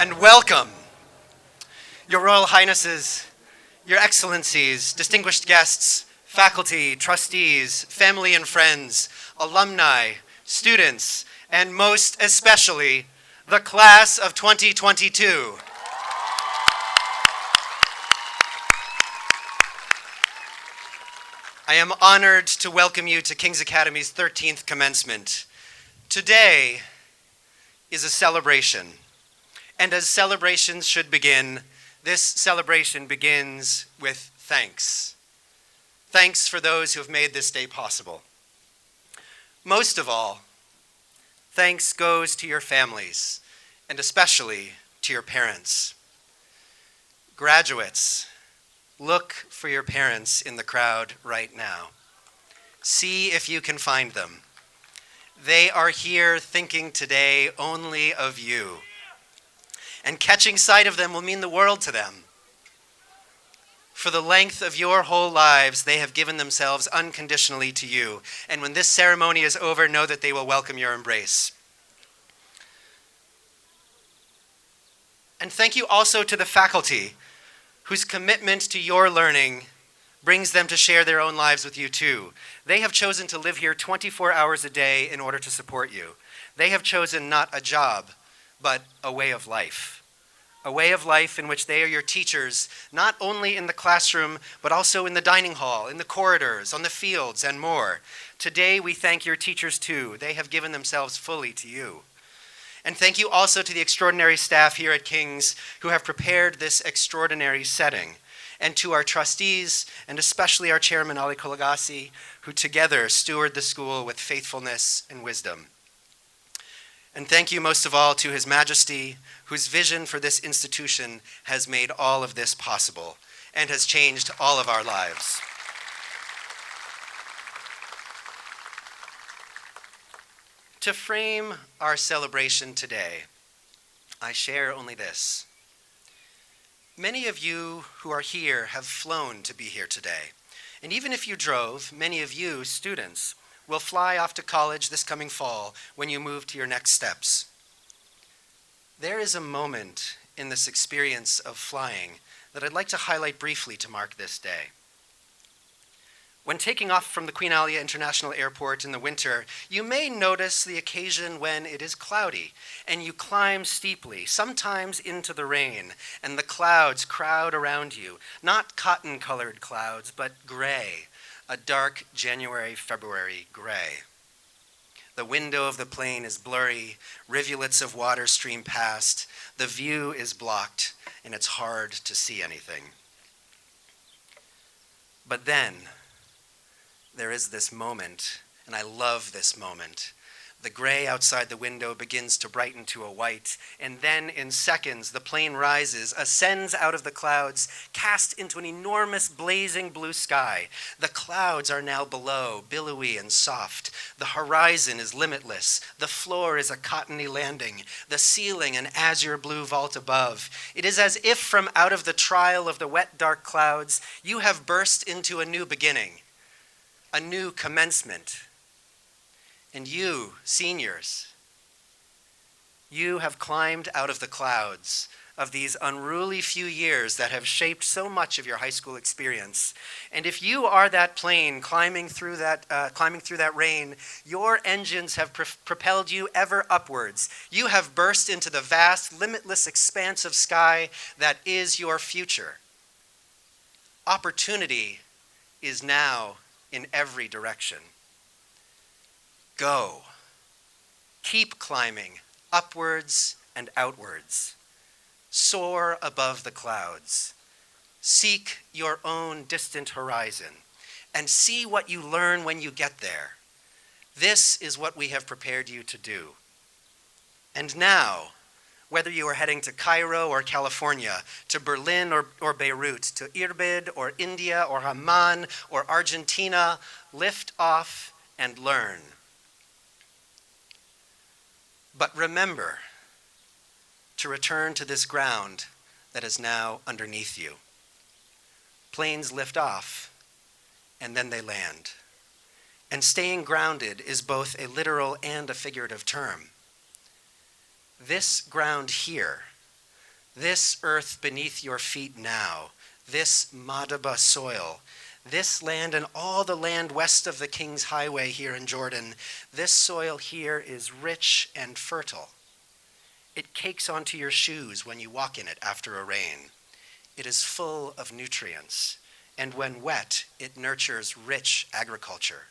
and welcome, Your Royal Highnesses, Your Excellencies, distinguished guests, faculty, trustees, family and friends, alumni, students, and most especially, the class of 2022. I am honored to welcome you to King's Academy's 13th commencement. Today is a celebration, and as celebrations should begin, this celebration begins with thanks. Thanks for those who have made this day possible. Most of all, thanks goes to your families, and especially to your parents. Graduates, look for your parents in the crowd right now. See if you can find them. They are here thinking today only of you. And catching sight of them will mean the world to them. For the length of your whole lives, they have given themselves unconditionally to you. And when this ceremony is over, know that they will welcome your embrace. And thank you also to the faculty, whose commitment to your learning brings them to share their own lives with you too. They have chosen to live here 24 hours a day in order to support you. They have chosen not a job, but a way of life. A way of life in which they are your teachers, not only in the classroom, but also in the dining hall, in the corridors, on the fields, and more. Today we thank your teachers too. They have given themselves fully to you. And thank you also to the extraordinary staff here at King's who have prepared this extraordinary setting, and to our trustees, and especially our chairman, Ali Kolagasi, who together steward the school with faithfulness and wisdom. And thank you most of all to His Majesty, whose vision for this institution has made all of this possible and has changed all of our lives. To frame our celebration today, I share only this. Many of you who are here have flown to be here today. And even if you drove, many of you, students, will fly off to college this coming fall when you move to your next steps. There is a moment in this experience of flying that I'd like to highlight briefly to mark this day. When taking off from the Queen Alia International Airport in the winter, you may notice the occasion when it is cloudy and you climb steeply, sometimes into the rain, and the clouds crowd around you. Not cotton-colored clouds, but gray, a dark January-February gray. The window of the plane is blurry, rivulets of water stream past, the view is blocked, and it's hard to see anything. But then, there is this moment, and I love this moment. The gray outside the window begins to brighten to a white, and then in seconds, the plane rises, ascends out of the clouds, cast into an enormous blazing blue sky. The clouds are now below, billowy and soft. The horizon is limitless. The floor is a cottony landing. The ceiling an azure blue vault above. It is as if from out of the trial of the wet, dark clouds, you have burst into a new beginning, a new commencement. And you, seniors, you have climbed out of the clouds of these unruly few years that have shaped so much of your high school experience. And if you are that plane climbing through that rain, your engines have propelled you ever upwards. You have burst into the vast, limitless expanse of sky that is your future. Opportunity is now in every direction. Go. Keep climbing upwards and outwards. Soar above the clouds. Seek your own distant horizon and see what you learn when you get there. This is what we have prepared you to do. And now, whether you are heading to Cairo or California, to Berlin or Beirut, to Irbid or India or Amman or Argentina, lift off and learn. But remember to return to this ground that is now underneath you. Planes lift off, and then they land. And staying grounded is both a literal and a figurative term. This ground here, This earth beneath your feet now, this Madaba soil, this land and all the land west of the King's Highway here in Jordan, this soil here is rich and fertile. It cakes onto your shoes when you walk in it after a rain. It is full of nutrients, and when wet, it nurtures rich agriculture.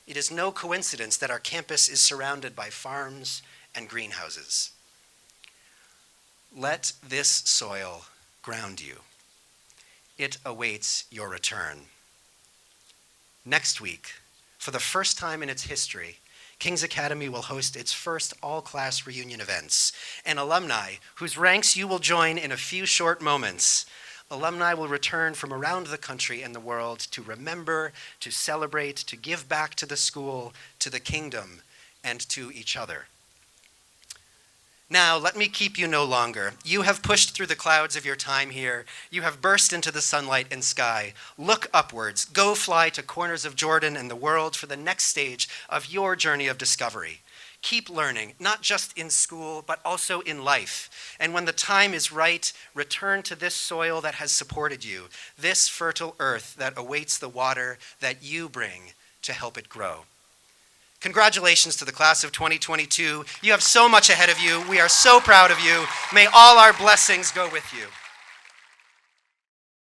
It is no coincidence that our campus is surrounded by farms and greenhouses. Let this soil ground you. It awaits your return. Next week, for the first time in its history, King's Academy will host its first all-class reunion events, and alumni, whose ranks you will join in a few short moments. Alumni will return from around the country and the world to remember, to celebrate, to give back to the school, to the kingdom, and to each other. Now, let me keep you no longer. You have pushed through the clouds of your time here. You have burst into the sunlight and sky. Look upwards. Go fly to corners of Jordan and the world for the next stage of your journey of discovery. Keep learning, not just in school, but also in life. And when the time is right, return to this soil that has supported you, this fertile earth that awaits the water that you bring to help it grow. Congratulations to the class of 2022. You have so much ahead of you. We are so proud of you. May all our blessings go with you.